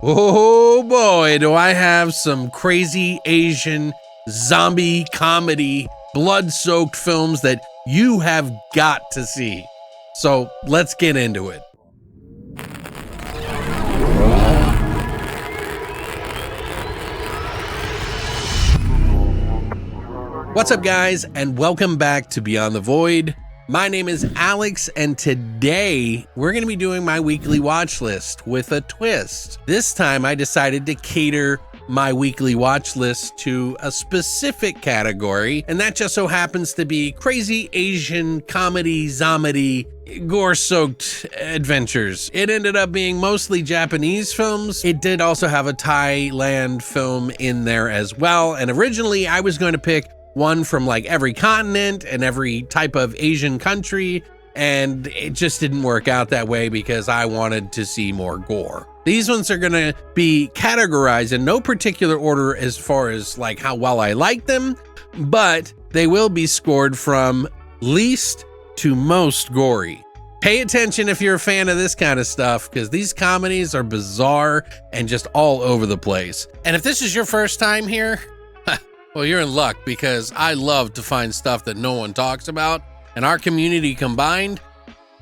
Oh boy, do I have some crazy Asian zombie comedy, blood-soaked films that you have got to see. So let's get into it. What's up, guys, and welcome back to Beyond the Void. My name is Alex, and today we're going to be doing my weekly watch list with a twist. This time I decided to cater my weekly watch list to a specific category, and that just so happens to be crazy Asian comedy, zombie, gore-soaked adventures. It ended up being mostly Japanese films. It did also have a Thailand film in there as well, and originally I was going to pick one from like every continent and every type of Asian country, and it just didn't work out that way because I wanted to see more gore. These ones are gonna be categorized in no particular order as far as like how well I like them, but they will be scored from least to most gory. Pay attention if you're a fan of this kind of stuff, because these comedies are bizarre and just all over the place. And if this is your first time here, well, you're in luck, because I love to find stuff that no one talks about, and our community combined,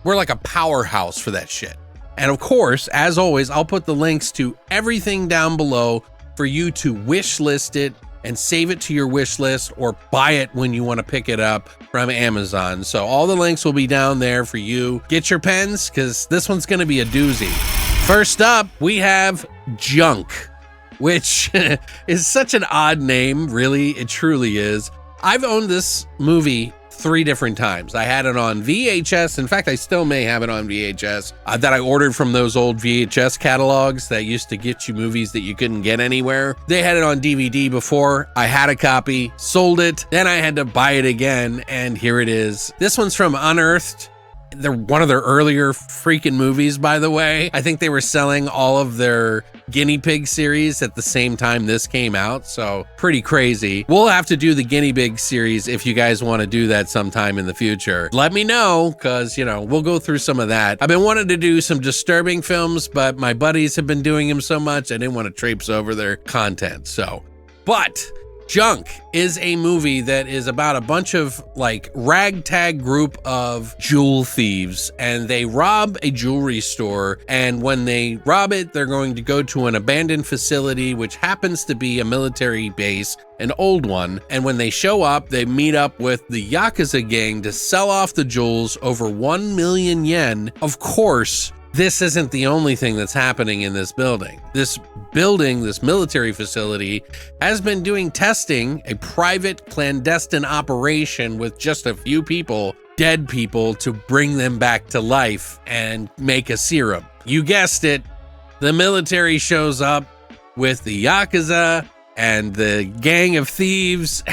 we're like a powerhouse for that shit. And of course, as always, I'll put the links to everything down below for you to wish list it and save it to your wish list, or buy it when you want to pick it up from Amazon. So all the links will be down there for you. Get your pens, because this one's going to be a doozy. First up, we have Junk, which is such an odd name, really, it truly is. I've owned this movie 3 different times. I had it on VHS. In fact, I still may have it on VHS that I ordered from those old VHS catalogs that used to get you movies that you couldn't get anywhere. They had it on DVD before. I had a copy, sold it, then I had to buy it again, and here it is. This one's from Unearthed. They're one of their earlier freaking movies, by the way. I think they were selling all of their guinea pig series at the same time this came out, so pretty crazy. We'll have to do the guinea pig series if you guys want to do that sometime in the future. Let me know, because, you know, we'll go through some of that. I've been wanting to do some disturbing films, but my buddies have been doing them so much, I didn't want to traipse over their content, so. But Junk is a movie that is about a bunch of like ragtag group of jewel thieves, and they rob a jewelry store, and when they rob it, they're going to go to an abandoned facility, which happens to be a military base, an old one. And when they show up, they meet up with the Yakuza gang to sell off the jewels over 1 million yen. Of course, this isn't the only thing that's happening in this building. This military facility, has been doing testing, a private clandestine operation with just a few people, dead people, to bring them back to life and make a serum. You guessed it, the military shows up with the Yakuza and the gang of thieves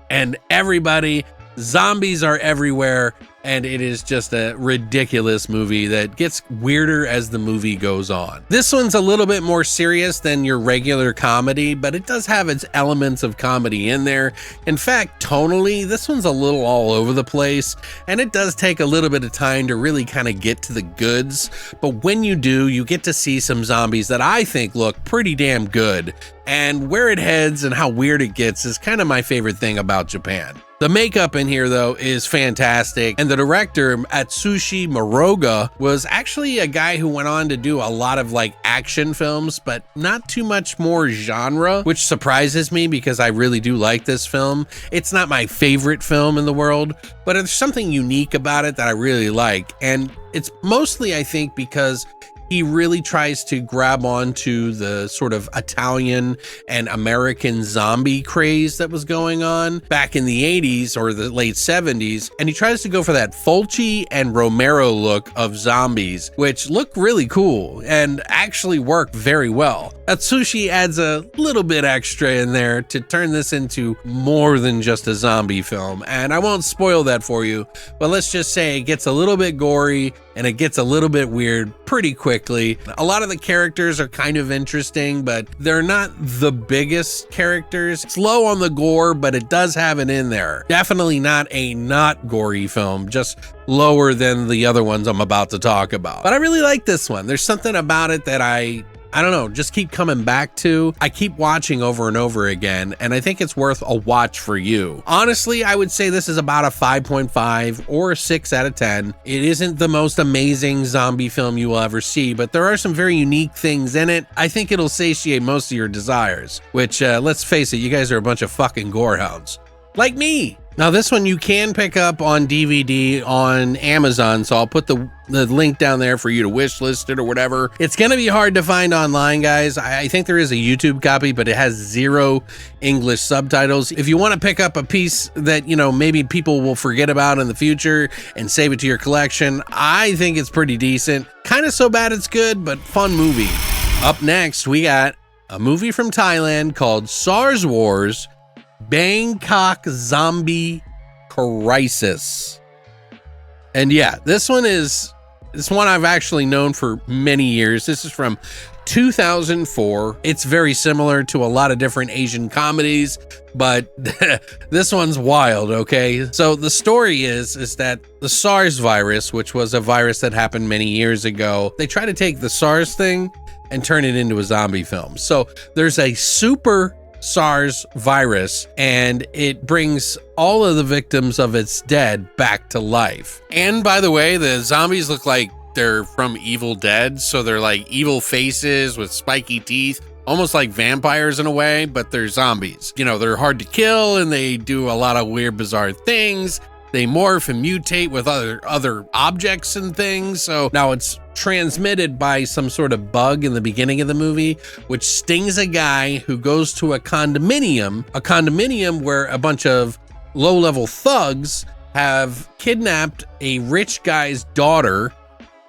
and everybody. Zombies are everywhere, and it is just a ridiculous movie that gets weirder as the movie goes on. This one's a little bit more serious than your regular comedy, but it does have its elements of comedy in there. In fact, tonally, this one's a little all over the place, and it does take a little bit of time to really kind of get to the goods. But when you do, you get to see some zombies that I think look pretty damn good. And where it heads and how weird it gets is kind of my favorite thing about Japan. The makeup in here, though, is fantastic, and the director, Atsushi Moroga, was actually a guy who went on to do a lot of like action films, but not too much more genre, which surprises me because I really do like this film. It's not my favorite film in the world, but there's something unique about it that I really like, and it's mostly, I think, because he really tries to grab onto the sort of Italian and American zombie craze that was going on back in the 80s or the late 70s. And he tries to go for that Fulci and Romero look of zombies, which look really cool and actually work very well. Atsushi adds a little bit extra in there to turn this into more than just a zombie film. And I won't spoil that for you, but let's just say it gets a little bit gory and it gets a little bit weird pretty quickly. A lot of the characters are kind of interesting, but they're not the biggest characters. It's low on the gore, but it does have it in there. Definitely not a not gory film, just lower than the other ones I'm about to talk about. But I really like this one. There's something about it that I I don't know, just keep coming back to. I keep watching over and over again, and I think it's worth a watch for you. Honestly, I would say this is about a 5.5 or a 6 out of 10. It isn't the most amazing zombie film you will ever see, but there are some very unique things in it. I think it'll satiate most of your desires, which, let's face it, you guys are a bunch of fucking gorehounds. Like me. Now, this one you can pick up on DVD on Amazon, so I'll put the link down there for you to wish list it or whatever. It's going to be hard to find online, guys. I think there is a YouTube copy, but it has 0 English subtitles. If you want to pick up a piece that, you know, maybe people will forget about in the future and save it to your collection, I think it's pretty decent. Kind of so bad it's good, but fun movie. Up next, we got a movie from Thailand called Sars Wars, Bangkok Zombie Crisis. And yeah, this one I've actually known for many years. This is from 2004. It's very similar to a lot of different Asian comedies, but this one's wild, okay? So the story is that the SARS virus, which was a virus that happened many years ago, they try to take the SARS thing and turn it into a zombie film. So there's a super SARS virus, and it brings all of the victims of its dead back to life. And by the way, the zombies look like they're from Evil Dead, so they're like evil faces with spiky teeth, almost like vampires in a way, but they're zombies. You know, they're hard to kill, and they do a lot of weird, bizarre things. They morph and mutate with other objects and things. So now it's transmitted by some sort of bug in the beginning of the movie, which stings a guy who goes to a condominium where a bunch of low-level thugs have kidnapped a rich guy's daughter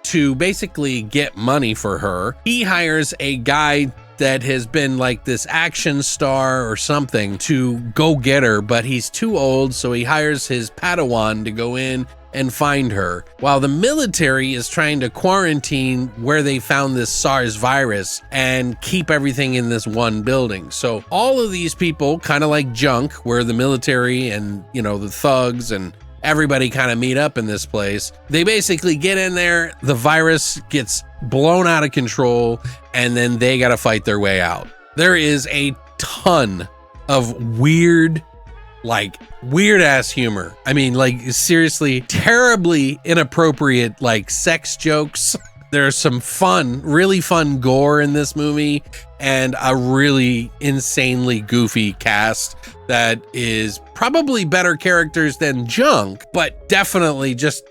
to basically get money for her. He hires a guy that has been like this action star or something to go get her, but he's too old, so he hires his Padawan to go in and find her, while the military is trying to quarantine where they found this SARS virus and keep everything in this one building. So all of these people, kind of like Junk, where the military and, you know, the thugs and everybody kind of meet up in this place. They basically get in there, the virus gets blown out of control, and then they got to fight their way out. There is a ton of weird ass humor. I mean, like, seriously, terribly inappropriate, like, sex jokes. There's some really fun gore in this movie, and a really insanely goofy cast that is probably better characters than Junk, but definitely just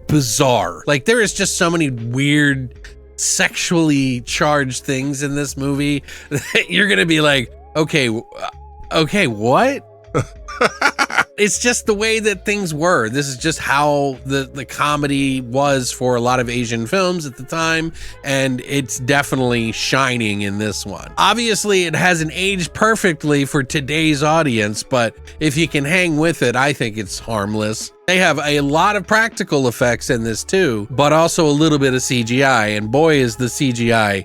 bizarre. Like, there is just so many weird sexually charged things in this movie that you're gonna be like, okay, what? It's just the way that things were. This is just how the comedy was for a lot of Asian films at the time, and it's definitely shining in this one. Obviously, it hasn't aged perfectly for today's audience, but if you can hang with it, I think it's harmless. They have a lot of practical effects in this too, but also a little bit of CGI, and boy is the CGI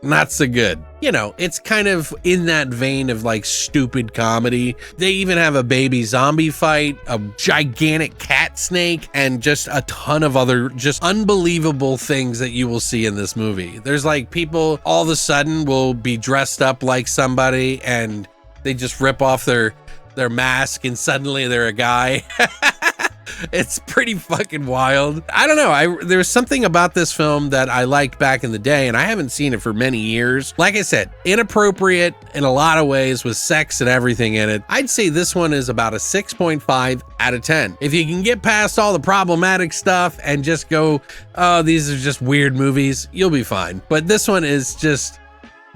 not so good. You know, it's kind of in that vein of like stupid comedy. They even have a baby zombie fight, a gigantic cat snake, and just a ton of other just unbelievable things that you will see in this movie. There's like people all of a sudden will be dressed up like somebody and they just rip off their mask and suddenly they're a guy. It's pretty fucking wild. I don't know. There's something about this film that I liked back in the day, and I haven't seen it for many years. Like I said, inappropriate in a lot of ways with sex and everything in it. I'd say this one is about a 6.5 out of 10. If you can get past all the problematic stuff and just go, oh, these are just weird movies, you'll be fine. But this one is just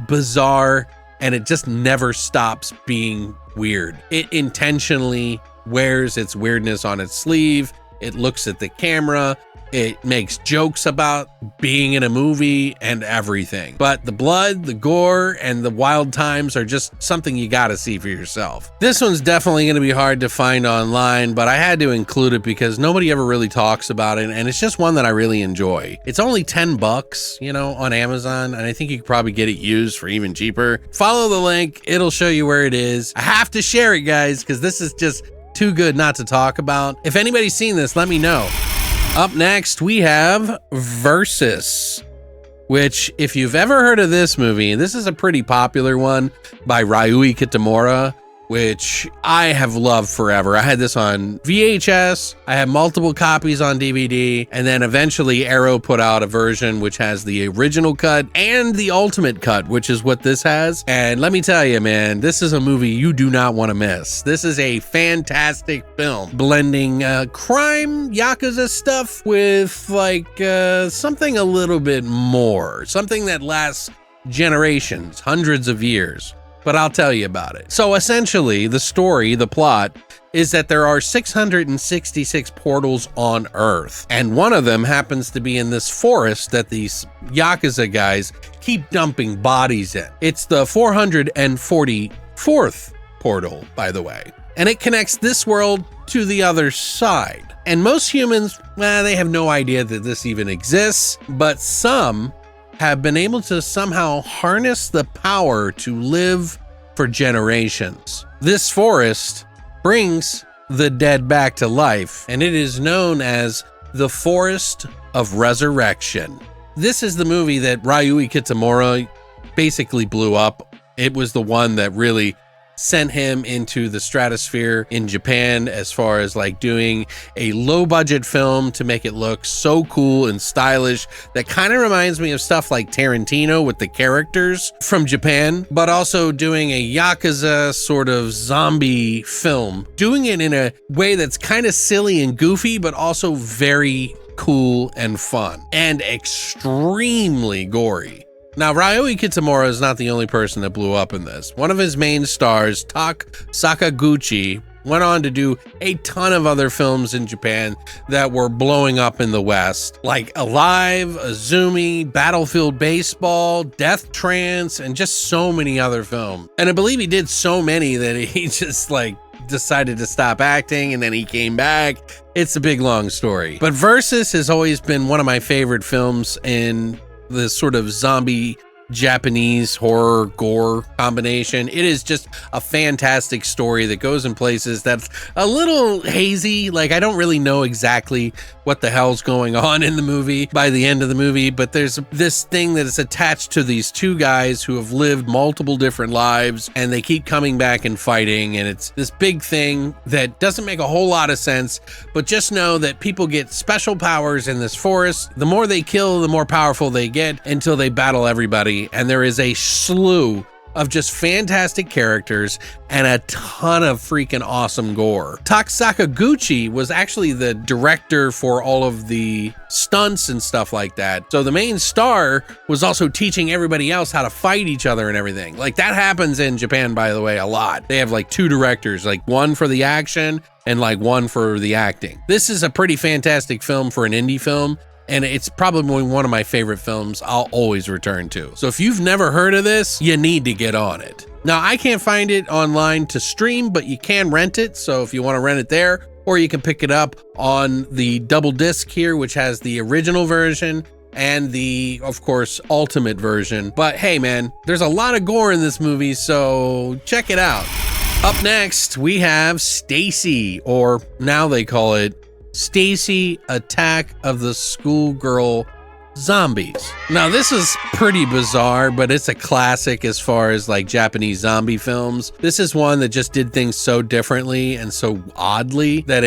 bizarre, and it just never stops being weird. It intentionally wears its weirdness on its sleeve. It looks at the camera. It makes jokes about being in a movie and everything. But the blood, the gore, and the wild times are just something you gotta see for yourself. This one's definitely gonna be hard to find online, but I had to include it because nobody ever really talks about it, and it's just one that I really enjoy. It's only 10 bucks, you know, on Amazon, and I think you could probably get it used for even cheaper. Follow the link, it'll show you where it is. I have to share it, guys, because this is just too good not to talk about. If anybody's seen this, let me know. Up next, we have Versus. which if you've ever heard of this movie, this is a pretty popular one by Ryuichi Kitamura, which I have loved forever. I had this on VHS, I had multiple copies on DVD, and then eventually Arrow put out a version which has the original cut and the ultimate cut, which is what this has. And let me tell you, man, this is a movie you do not want to miss. This is a fantastic film, blending crime, Yakuza stuff with like something a little bit more, something that lasts generations, hundreds of years. But I'll tell you about it. So essentially, the story, the plot, is that there are 666 portals on Earth, and one of them happens to be in this forest that these Yakuza guys keep dumping bodies in. It's the 444th portal, by the way, and it connects this world to the other side. And most humans, they have no idea that this even exists, but some have been able to somehow harness the power to live for generations. This forest brings the dead back to life, and it is known as the Forest of Resurrection. This is the movie that Ryuichi Kitamura basically blew up. It was the one that really sent him into the stratosphere in Japan as far as like doing a low budget film to make it look so cool and stylish that kind of reminds me of stuff like Tarantino with the characters from Japan, but also doing a Yakuza sort of zombie film, doing it in a way that's kind of silly and goofy, but also very cool and fun and extremely gory. Now, Ryuichi Kitamura is not the only person that blew up in this. One of his main stars, Tak Sakaguchi, went on to do a ton of other films in Japan that were blowing up in the West, like Alive, Azumi, Battlefield Baseball, Death Trance, and just so many other films. And I believe he did so many that he just like decided to stop acting, and then he came back. It's a big, long story. But Versus has always been one of my favorite films in the sort of zombie Japanese horror gore combination. It is just a fantastic story that goes in places that's a little hazy. Like, I don't really know exactly what the hell's going on in the movie by the end of the movie, but there's this thing that is attached to these two guys who have lived multiple different lives, and they keep coming back and fighting, and it's this big thing that doesn't make a whole lot of sense, but just know that people get special powers in this forest. The more they kill, the more powerful they get until they battle everybody. And there is a slew of just fantastic characters and a ton of freaking awesome gore. Tak Sakaguchi was actually the director for all of the stunts and stuff like that. So the main star was also teaching everybody else how to fight each other and everything. Like, that happens in Japan, by the way, a lot. They have like two directors, like one for the action and like one for the acting. This is a pretty fantastic film for an indie film, and it's probably one of my favorite films I'll always return to. So if you've never heard of this, you need to get on it. Now, I can't find it online to stream, but you can rent it. So if you want to rent it there, or you can pick it up on the double disc here, which has the original version and the, of course, ultimate version. But hey, man, there's a lot of gore in this movie, so check it out. Up next, we have Stacy, or now they call it Stacy, Attack of the Schoolgirl Zombies. Now, this is pretty bizarre, but it's a classic as far as like Japanese zombie films. This is one that just did things so differently and so oddly that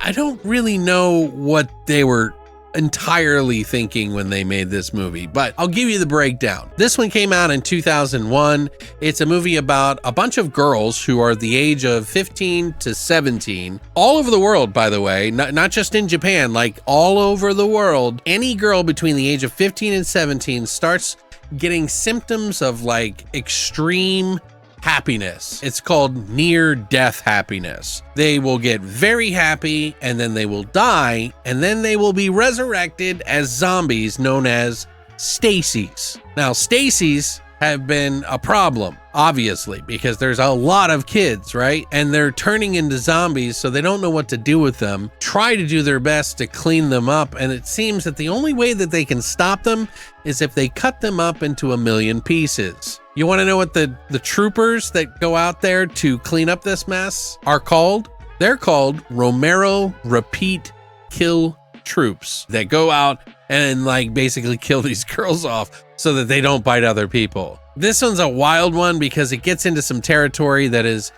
I don't really know what they were entirely thinking when they made this movie, but I'll give you the breakdown. This one came out in 2001. It's a movie about a bunch of girls who are the age of 15 to 17, all over the world, by the way, not just in Japan, like all over the world. Any girl between the age of 15 and 17 starts getting symptoms of like extreme happiness. It's called near-death happiness. They will get very happy, and then they will die, and then they will be resurrected as zombies known as Stacy's. Now, Stacy's have been a problem, obviously, because there's a lot of kids, right? And they're turning into zombies, so they don't know what to do with them. Try to do their best to clean them up, and it seems that the only way that they can stop them is if they cut them up into a million pieces. You want to know what the troopers that go out there to clean up this mess are called? They're called Romero Repeat Kill troops that go out and like basically kill these girls off so that they don't bite other people. This one's a wild one because it gets into some territory that is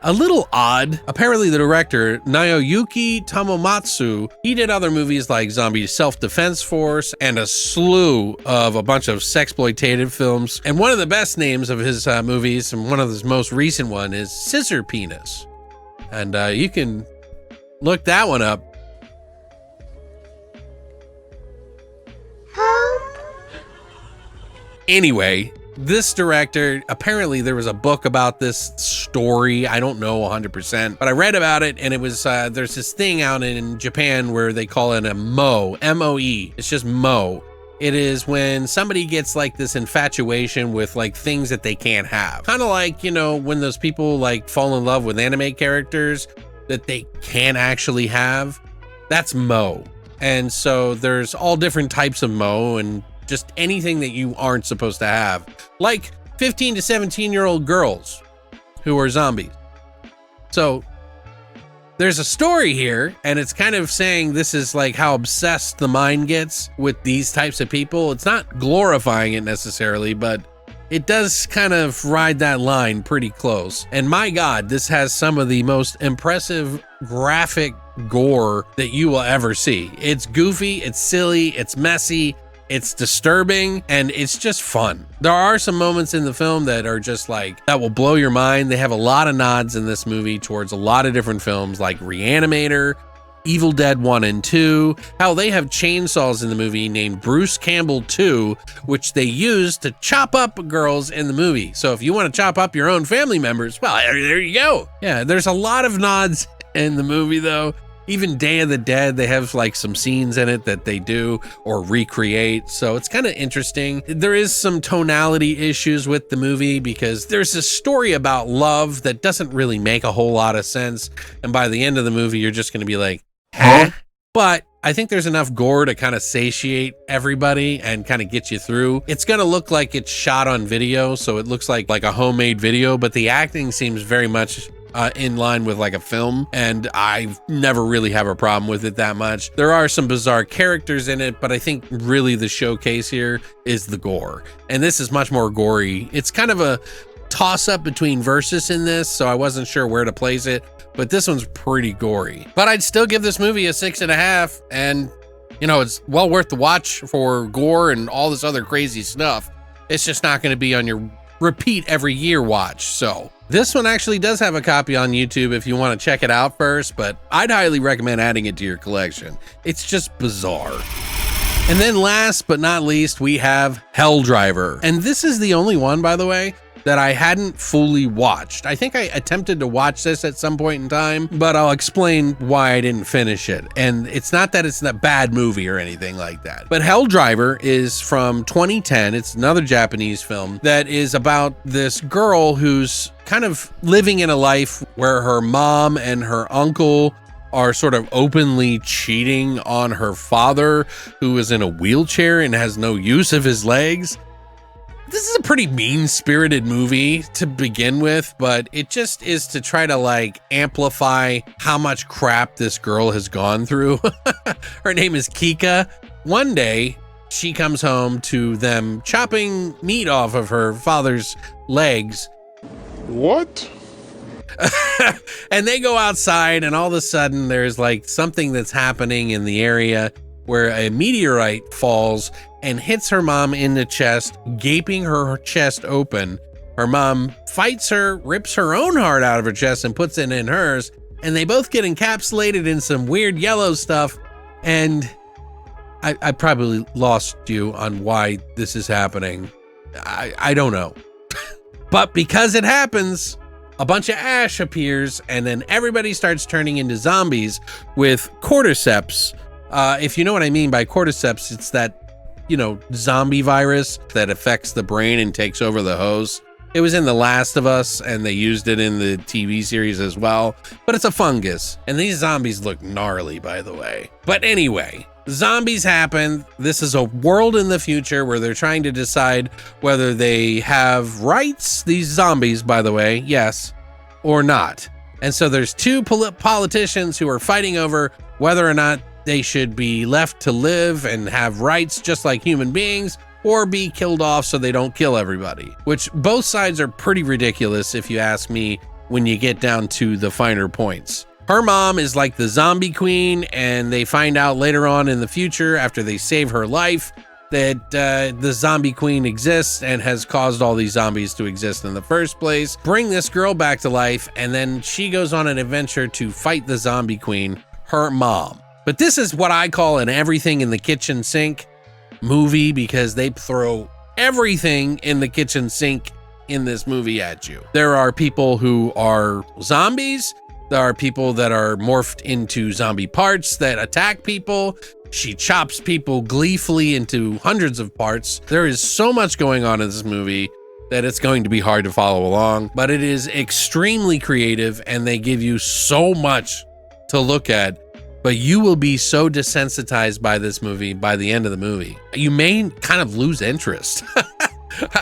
a little odd. Apparently the director, Naoyuki Tamomatsu, he did other movies like Zombie Self-Defense Force and a slew of a bunch of sexploitative films. And one of the best names of his movies, and one of his most recent one, is Scissor Penis. And you can look that one up. Anyway, this director, apparently there was a book about this story. I don't know 100%, but I read about it, and it was, there's this thing out in Japan where they call it a MOE, M-O-E. It's just MOE. It is when somebody gets like this infatuation with like things that they can't have. Kind of like, you know, when those people like fall in love with anime characters that they can't actually have. That's MOE. And so there's all different types of MOE and just anything that you aren't supposed to have, like 15 to 17-year-old girls who are zombies. So there's a story here, and it's kind of saying this is like how obsessed the mind gets with these types of people. It's not glorifying it necessarily, but it does kind of ride that line pretty close. And my God, this has some of the most impressive graphic gore that you will ever see. It's goofy, it's silly, it's messy, it's disturbing, and it's just fun. There are some moments in the film that are just like, that will blow your mind. They have a lot of nods in this movie towards a lot of different films like Reanimator, Evil Dead 1 and 2. Hell, they have chainsaws in the movie named Bruce Campbell 2, which they use to chop up girls in the movie. So if you want to chop up your own family members, well, there you go. Yeah, there's a lot of nods in the movie though. Even Day of the Dead, they have like some scenes in it that they do or recreate. So it's kind of interesting. There is some tonality issues with the movie because there's a story about love that doesn't really make a whole lot of sense. And by the end of the movie, you're just going to be like, huh? But I think there's enough gore to kind of satiate everybody and kind of get you through. It's going to look like it's shot on video. So it looks like a homemade video, but the acting seems very much in line with like a film, and I never really have a problem with it that much. There are some bizarre characters in it, but I think really the showcase here is the gore, and this is much more gory. It's kind of a toss-up between Versus in this, so I wasn't sure where to place it, but this one's pretty gory. But I'd still give this movie a 6.5, and you know, it's well worth the watch for gore and all this other crazy stuff. It's just not going to be on your repeat every year watch. So this one actually does have a copy on YouTube if you want to check it out first, but I'd highly recommend adding it to your collection. It's just bizarre. And then last but not least, we have Helldriver. And this is the only one, by the way, that I hadn't fully watched. I think I attempted to watch this at some point in time, but I'll explain why I didn't finish it. And it's not that it's a bad movie or anything like that. But Helldriver is from 2010. It's another Japanese film that is about this girl who's kind of living in a life where her mom and her uncle are sort of openly cheating on her father, who is in a wheelchair and has no use of his legs. This is a pretty mean-spirited movie to begin with, but it just is to try to like amplify how much crap this girl has gone through. Her name is Kika. One day, she comes home to them chopping meat off of her father's legs. What? And they go outside, and all of a sudden there's like something that's happening in the area where a meteorite falls and hits her mom in the chest, gaping her chest open. Her mom fights her, rips her own heart out of her chest and puts it in hers, and they both get encapsulated in some weird yellow stuff. And I probably lost you on why this is happening. I don't know. But because it happens, a bunch of ash appears, and then everybody starts turning into zombies with cordyceps. If you know what I mean by cordyceps, it's that, you know, zombie virus that affects the brain and takes over the host. It was in The Last of Us, and they used it in the TV series as well, but it's a fungus, and these zombies look gnarly, by the way. But anyway, zombies happen. This is a world in the future where they're trying to decide whether they have rights, these zombies, by the way, yes, or not. And so there's two politicians who are fighting over whether or not they should be left to live and have rights just like human beings, or be killed off so they don't kill everybody, which both sides are pretty ridiculous if you ask me when you get down to the finer points. Her mom is like the zombie queen, and they find out later on in the future after they save her life that the zombie queen exists and has caused all these zombies to exist in the first place. Bring this girl back to life, and then she goes on an adventure to fight the zombie queen, her mom. But this is what I call an everything in the kitchen sink movie, because they throw everything in the kitchen sink in this movie at you. There are people who are zombies. There are people that are morphed into zombie parts that attack people. She chops people gleefully into hundreds of parts. There is so much going on in this movie that it's going to be hard to follow along, but it is extremely creative, and they give you so much to look at. But you will be so desensitized by this movie by the end of the movie. You may kind of lose interest.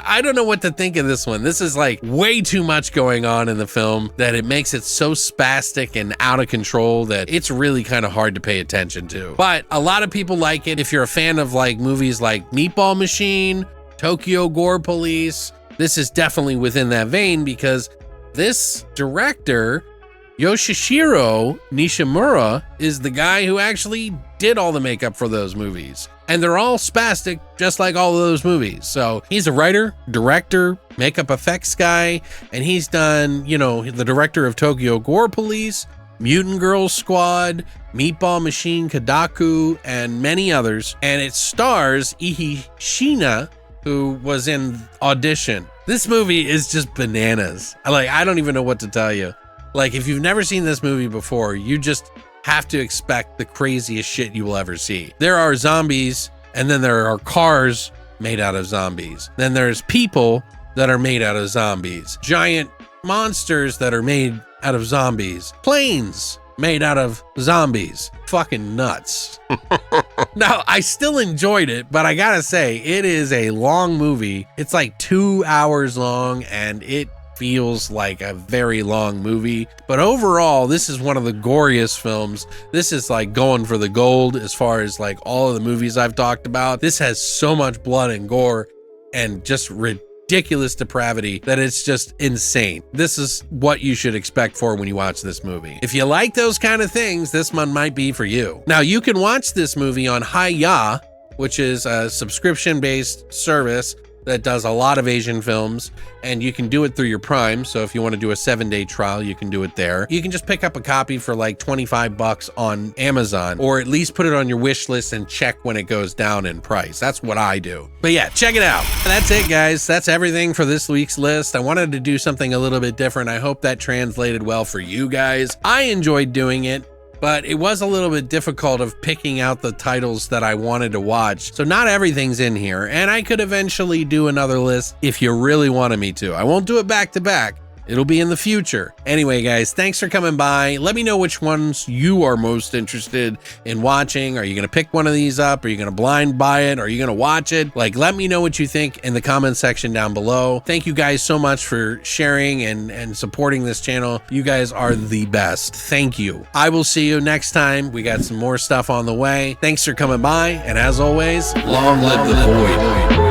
I don't know what to think of this one. This is like way too much going on in the film that it makes it so spastic and out of control that it's really kind of hard to pay attention to. But a lot of people like it. If you're a fan of like movies like Meatball Machine, Tokyo Gore Police, this is definitely within that vein, because this director, Yoshishiro Nishimura, is the guy who actually did all the makeup for those movies. And they're all spastic, just like all of those movies. So he's a writer, director, makeup effects guy, and he's done, you know, the director of Tokyo Gore Police, Mutant Girls Squad, Meatball Machine Kadaku, and many others. And it stars Ihishina, who was in Audition. This movie is just bananas. I don't even know what to tell you. Like, if you've never seen this movie before, you just have to expect the craziest shit you will ever see. There are zombies, and then there are cars made out of zombies. Then there's people that are made out of zombies. Giant monsters that are made out of zombies. Planes made out of zombies. Fucking nuts. Now, I still enjoyed it, but I gotta say, it is a long movie. It's like 2 hours long, and it feels like a very long movie, but overall this is one of the goriest films. This is like going for the gold as far as like all of the movies I've talked about. This has so much blood and gore and just ridiculous depravity that it's just insane. This is what you should expect for when you watch this movie. If you like those kind of things, this one might be for you. Now, you can watch this movie on Hi-Ya, which is a subscription-based service that does a lot of Asian films, and you can do it through your Prime. So if you want to do a 7-day trial, you can do it there. You can just pick up a copy for like 25 bucks on Amazon, or at least put it on your wish list and check when it goes down in price. That's what I do. But yeah, check it out. That's it, guys. That's everything for this week's list. I wanted to do something a little bit different. I hope that translated well for you guys. I enjoyed doing it, but it was a little bit difficult of picking out the titles that I wanted to watch. So not everything's in here, and I could eventually do another list if you really wanted me to. I won't do it back to back. It'll be in the future. Anyway, guys, thanks for coming by. Let me know which ones you are most interested in watching. Are you going to pick one of these up? Are you going to blind buy it? Are you going to watch it? Like, let me know what you think in the comment section down below. Thank you guys so much for sharing and supporting this channel. You guys are the best. Thank you. I will see you next time. We got some more stuff on the way. Thanks for coming by. And as always, long live the void.